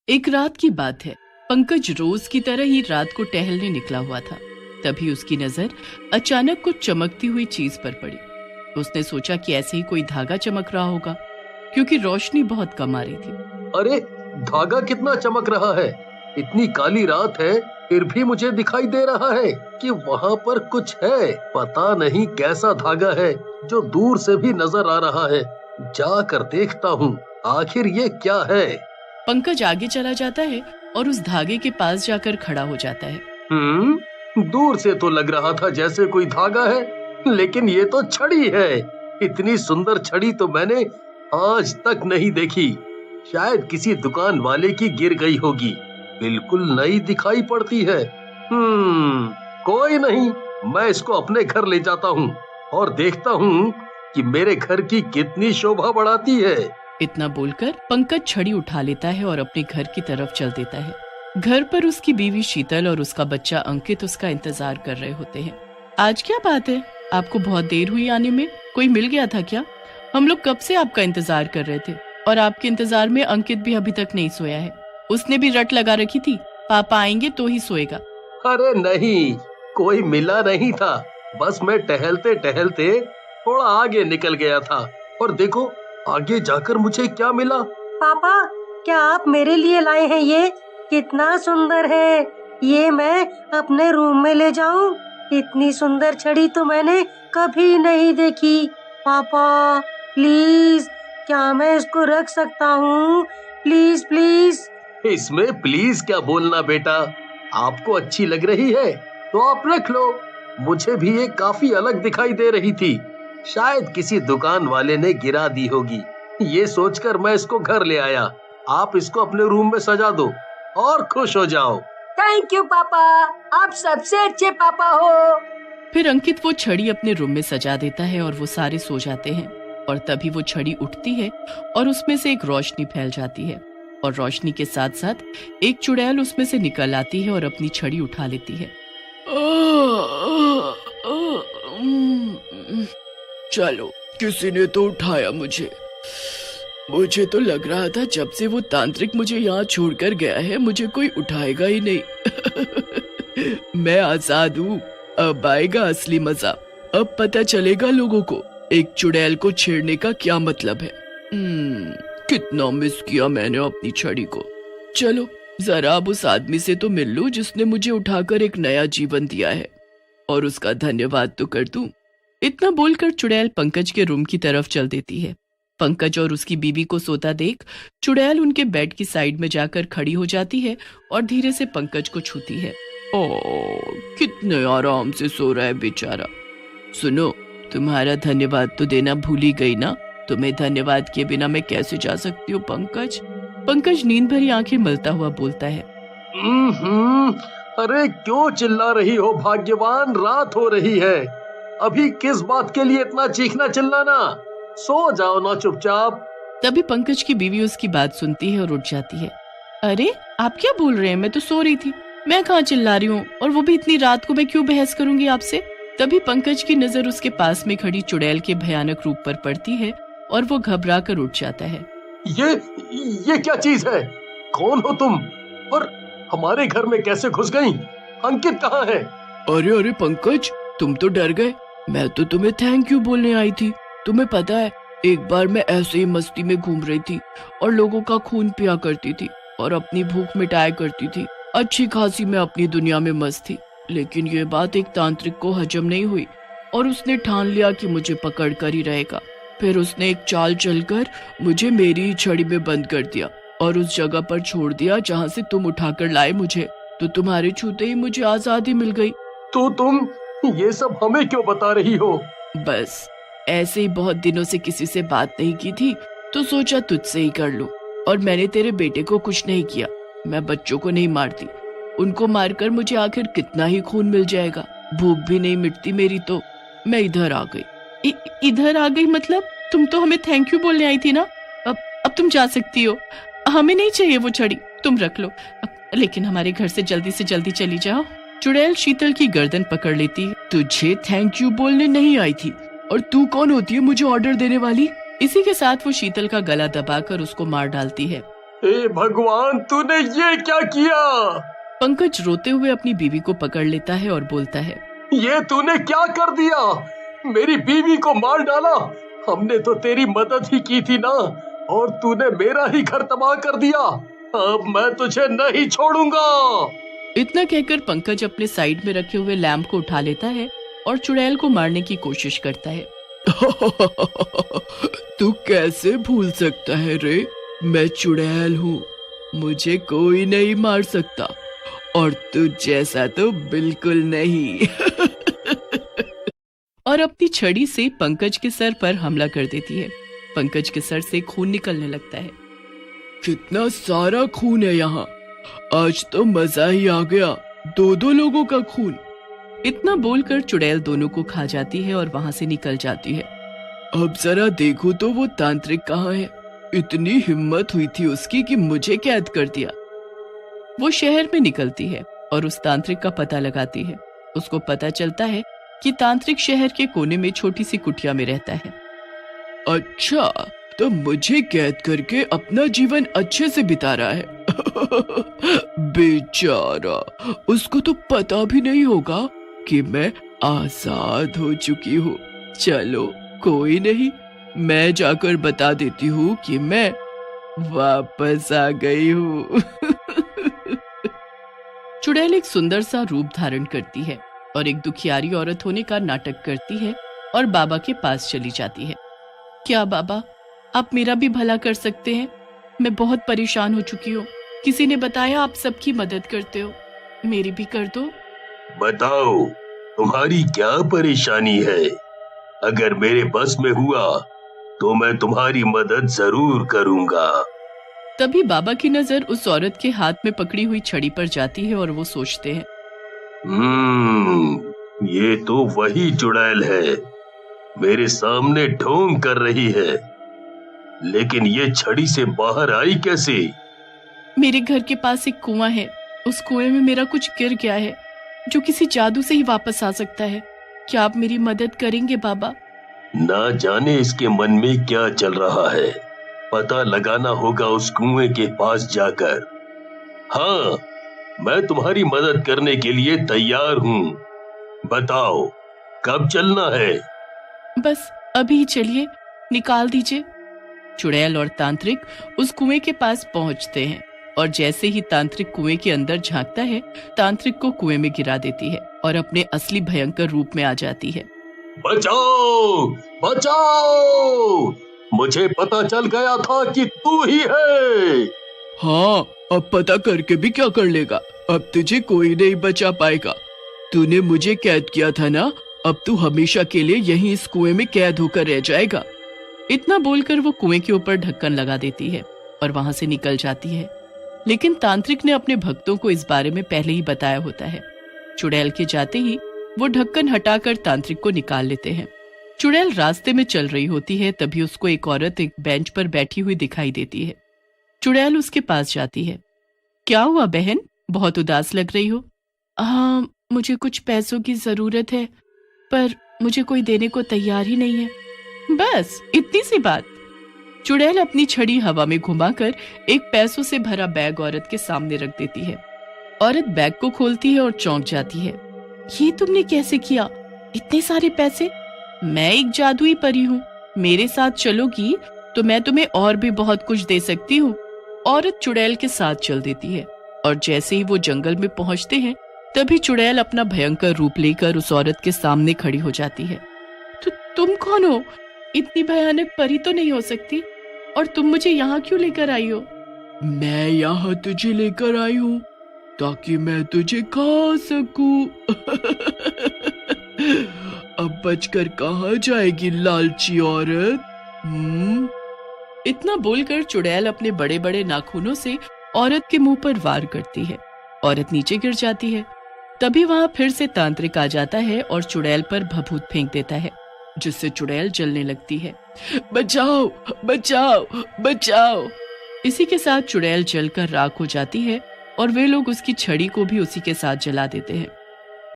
एक रात की बात है। पंकज रोज की तरह ही रात को टहलने निकला हुआ था। तभी उसकी नजर अचानक कुछ चमकती हुई चीज पर पड़ी। उसने सोचा कि ऐसे ही कोई धागा चमक रहा होगा, क्योंकि रोशनी बहुत कम आ रही थी। अरे, धागा कितना चमक रहा है। इतनी काली रात है, फिर भी मुझे दिखाई दे रहा है कि वहाँ पर कुछ है। पता नहीं कैसा धागा है जो दूर से भी नजर आ रहा है। जाकर देखता हूँ, आखिर ये क्या है। पंकज आगे चला जाता है और उस धागे के पास जाकर खड़ा हो जाता है। दूर से तो लग रहा था जैसे कोई धागा है, लेकिन ये तो छड़ी है। इतनी सुंदर छड़ी तो मैंने आज तक नहीं देखी। शायद किसी दुकान वाले की गिर गई होगी। बिल्कुल नई दिखाई पड़ती है। कोई नहीं, मैं इसको अपने घर ले जाता हूँ और देखता हूँ कि मेरे घर की कितनी शोभा बढ़ाती है। इतना बोलकर पंकज छड़ी उठा लेता है और अपने घर की तरफ चल देता है। घर पर उसकी बीवी शीतल और उसका बच्चा अंकित उसका इंतजार कर रहे होते हैं। आज क्या बात है, आपको बहुत देर हुई आने में? कोई मिल गया था क्या? हम लोग कब से आपका इंतजार कर रहे थे और आपके इंतजार में अंकित भी अभी तक नहीं सोया है। उसने भी रट लगा रखी थी, पापा आएंगे तो ही सोएगा। अरे नहीं, कोई मिला नहीं था। बस मैं टहलते टहलते थोड़ा आगे निकल गया था और देखो, आगे जाकर मुझे क्या मिला। पापा, क्या आप मेरे लिए लाए हैं? ये कितना सुंदर है। ये मैं अपने रूम में ले जाऊं? इतनी सुंदर छड़ी तो मैंने कभी नहीं देखी। पापा प्लीज, क्या मैं इसको रख सकता हूँ? Please please. इसमें प्लीज क्या बोलना बेटा। आपको अच्छी लग रही है तो आप रख लो। मुझे भी ये काफी अलग दिखाई दे रही थी। शायद किसी दुकान वाले ने गिरा दी होगी। ये सोचकर मैं इसको घर ले आया। आप इसको अपने रूम में सजा दो और खुश हो जाओ। थैंक यू पापा, आप सबसे अच्छे पापा हो। फिर अंकित वो छड़ी अपने रूम में सजा देता है और वो सारे सो जाते हैं। और तभी वो छड़ी उठती है और उसमें से एक रोशनी फैल जाती है और रोशनी के साथ साथ एक चुड़ैल उसमें से निकल आती है और अपनी छड़ी उठा लेती है। चलो, किसी ने तो उठाया मुझे। मुझे तो लग रहा था जब से वो तांत्रिक मुझे यहाँ छोड़कर गया है, मुझे कोई उठाएगा ही नहीं। मैं आजाद हूँ। अब आएगा असली मजा। अब पता चलेगा लोगों को एक चुड़ैल को छेड़ने का क्या मतलब है। कितना मिस किया मैंने अपनी छड़ी को। चलो, जरा अब उस आदमी से तो मिल लूं जिसने मुझे उठाकर एक नया जीवन दिया है, और उसका धन्यवाद तो कर दूं। इतना बोलकर चुड़ैल पंकज के रूम की तरफ चल देती है। पंकज और उसकी बीवी को सोता देख चुड़ैल उनके बेड की साइड में जाकर खड़ी हो जाती है और धीरे से पंकज को छूती है। कितने आराम से सो रहा है बेचारा। सुनो, तुम्हारा धन्यवाद तो देना भूल ही गई ना। तुम्हें धन्यवाद किए बिना मैं कैसे जा सकती हूँ पंकज? पंकज नींद भरी आंखें मलता हुआ बोलता है। अरे क्यों चिल्ला रही हो भाग्यवान? रात हो रही है। अभी किस बात के लिए इतना चीखना चिल्लाना? सो जाओ ना चुपचाप। तभी पंकज की बीवी उसकी बात सुनती है और उठ जाती है। अरे आप क्या बोल रहे हैं? मैं तो सो रही थी। मैं कहाँ चिल्ला रही हूँ, और वो भी इतनी रात को। मैं क्यों बहस करूंगी आपसे? तभी पंकज की नजर उसके पास में खड़ी चुड़ैल के भयानक रूप पर पड़ती है और वो घबरा कर उठ जाता है। ये क्या चीज है? कौन हो तुम और हमारे घर में कैसे घुस गई? अंकित कहाँ है? अरे पंकज, तुम तो डर गए। मैं तो तुम्हें थैंक यू बोलने आई थी। तुम्हें पता है, एक बार मैं ऐसे ही मस्ती में घूम रही थी और लोगों का खून पिया करती थी और अपनी भूख मिटाया करती थी। अच्छी खासी मैं अपनी दुनिया में मस्त थी, लेकिन ये बात एक तांत्रिक को हजम नहीं हुई और उसने ठान लिया कि मुझे पकड़ कर ही रहेगा। फिर उसने एक चाल चलकर मुझे मेरी ही छड़ी में बंद कर दिया और उस जगह पर छोड़ दिया जहाँ से तुम उठाकर लाए मुझे। तो तुम्हारे छूते ही मुझे आजादी मिल गई। तो तुम ये सब हमें क्यों बता रही हो? बस ऐसे ही, बहुत दिनों से किसी से बात नहीं की थी तो सोचा तुझसे ही कर लूं। और मैंने तेरे बेटे को कुछ नहीं किया। मैं बच्चों को नहीं मारती। उनको मारकर मुझे आखिर कितना ही खून मिल जाएगा। भूख भी नहीं मिटती मेरी, तो मैं इधर आ गई। इधर आ गई मतलब? तुम तो हमें थैंक यू बोलने आई थी ना। अब तुम जा सकती हो। हमें नहीं चाहिए वो छड़ी, तुम रख लो। लेकिन हमारे घर से जल्दी चली जाओ। चुड़ैल शीतल की गर्दन पकड़ लेती। तुझे थैंक यू बोलने नहीं आई थी, और तू कौन होती है मुझे ऑर्डर देने वाली? इसी के साथ वो शीतल का गला दबाकर उसको मार डालती है। हे भगवान, तूने ये क्या किया? पंकज रोते हुए अपनी बीवी को पकड़ लेता है और बोलता है, ये तूने क्या कर दिया? मेरी बीवी को मार डाला। हमने तो तेरी मदद ही की थी ना, और तूने मेरा ही घर तबाह कर दिया। अब मैं तुझे नहीं छोड़ूंगा। इतना कहकर पंकज अपने साइड में रखे हुए लैंप को उठा लेता है और चुड़ैल को मारने की कोशिश करता है। तू कैसे भूल सकता है रे? मैं चुड़ैल हूँ, मुझे कोई नहीं मार सकता, और तू जैसा तो बिल्कुल नहीं। और अपनी छड़ी से पंकज के सर पर हमला कर देती है। पंकज के सर से खून निकलने लगता है। कितना सारा खून है यहाँ, आज तो मजा ही आ गया, दो लोगों का खून। इतना बोलकर चुड़ैल दोनों को खा जाती है और वहां से निकल जाती है। अब जरा देखो तो वो तांत्रिक कहाँ है? इतनी हिम्मत हुई थी उसकी कि मुझे कैद कर दिया। वो शहर में निकलती है और उस तांत्रिक का पता लगाती है। उसको पता चलता है कि तांत्रिक शहर के कोने में छोटी सी कुटिया में रहता है। अच्छा, तो मुझे कैद करके अपना जीवन अच्छे से बिता रहा है। बेचारा, उसको तो पता भी नहीं होगा कि मैं आजाद हो चुकी हूँ। चलो कोई नहीं, मैं जाकर बता देती हूँ कि मैं वापस आ गई हूँ। चुड़ैल एक सुंदर सा रूप धारण करती है और एक दुखियारी औरत होने का नाटक करती है और बाबा के पास चली जाती है। क्या बाबा, आप मेरा भी भला कर सकते हैं? मैं बहुत परेशान हो चुकी हूँ। किसी ने बताया आप सबकी मदद करते हो, मेरी भी कर दो। बताओ, तुम्हारी क्या परेशानी है? अगर मेरे बस में हुआ तो मैं तुम्हारी मदद जरूर करूंगा। तभी बाबा की नजर उस औरत के हाथ में पकड़ी हुई छड़ी पर जाती है और वो सोचते हैं, ये तो वही चुड़ैल है, मेरे सामने ढोंग कर रही है, लेकिन ये छड़ी से बाहर आई कैसे? मेरे घर के पास एक कुआं है, उस कुएं में मेरा कुछ गिर गया है जो किसी जादू से ही वापस आ सकता है। क्या आप मेरी मदद करेंगे बाबा? ना जाने इसके मन में क्या चल रहा है, पता लगाना होगा उस कुएं के पास जाकर। हाँ, मैं तुम्हारी मदद करने के लिए तैयार हूँ। बताओ, कब चलना है? बस अभी ही चलिए, निकाल दीजिए। चुड़ैल और तांत्रिक उस कुएं के पास पहुंचते हैं और जैसे ही तांत्रिक कुएं के अंदर झांकता है, तांत्रिक को कुएं में गिरा देती है और अपने असली भयंकर रूप में आ जाती है। बचाओ, बचाओ! मुझे पता चल गया था कि तू ही है। हाँ, अब पता करके भी क्या कर लेगा? अब तुझे कोई नहीं बचा पाएगा। तूने मुझे कैद किया था ना, अब तू हमेशा के लिए यहीं इस कुएं में कैद होकर रह जाएगा। इतना बोलकर वो कुएं के ऊपर ढक्कन लगा देती है और वहां से निकल जाती है। लेकिन तांत्रिक ने अपने भक्तों को इस बारे में पहले ही बताया होता है। चुड़ैल के जाते ही वो ढक्कन हटाकर तांत्रिक को निकाल लेते हैं। चुड़ैल रास्ते में चल रही होती है, तभी उसको एक औरत एक बेंच पर बैठी हुई दिखाई देती है। चुड़ैल उसके पास जाती है। क्या हुआ बहन, बहुत उदास लग रही हो? हाँ, मुझे कुछ पैसों की जरूरत है, पर मुझे कोई देने को तैयार ही नहीं है। बस इतनी सी बात। चुड़ैल अपनी छड़ी हवा में घुमाकर एक पैसों से भरा बैग औरत के सामने रख देती है। औरत बैग को खोलती है और चौंक जाती है। ये तुमने कैसे किया? इतने सारे पैसे? मैं एक जादुई परी हूँ, मेरे साथ चलोगी तो मैं तुम्हें और भी बहुत कुछ दे सकती हूँ। औरत चुड़ैल के साथ चल देती है और जैसे ही वो जंगल में पहुंचते हैं, तभी चुड़ैल अपना भयंकर रूप लेकर उस औरत के सामने खड़ी हो जाती है। तो तुम कौन हो? इतनी भयानक परी तो नहीं हो सकती, और तुम मुझे यहाँ क्यों लेकर आई हो? मैं यहाँ तुझे लेकर आई हूँ ताकि मैं तुझे खा सकूं। अब बचकर कहाँ जाएगी लालची औरत? इतना बोलकर चुड़ैल अपने बड़े बड़े नाखूनों से औरत के मुंह पर वार करती है। औरत नीचे गिर जाती है। तभी वहां फिर से तांत्रिक आ जाता है और चुड़ैल पर भभूत फेंक देता है, जिससे चुड़ैल जलने लगती है। बचाओ, बचाओ, बचाओ! इसी के साथ चुड़ैल जलकर राख हो जाती है और वे लोग उसकी छड़ी को भी उसी के साथ जला देते हैं।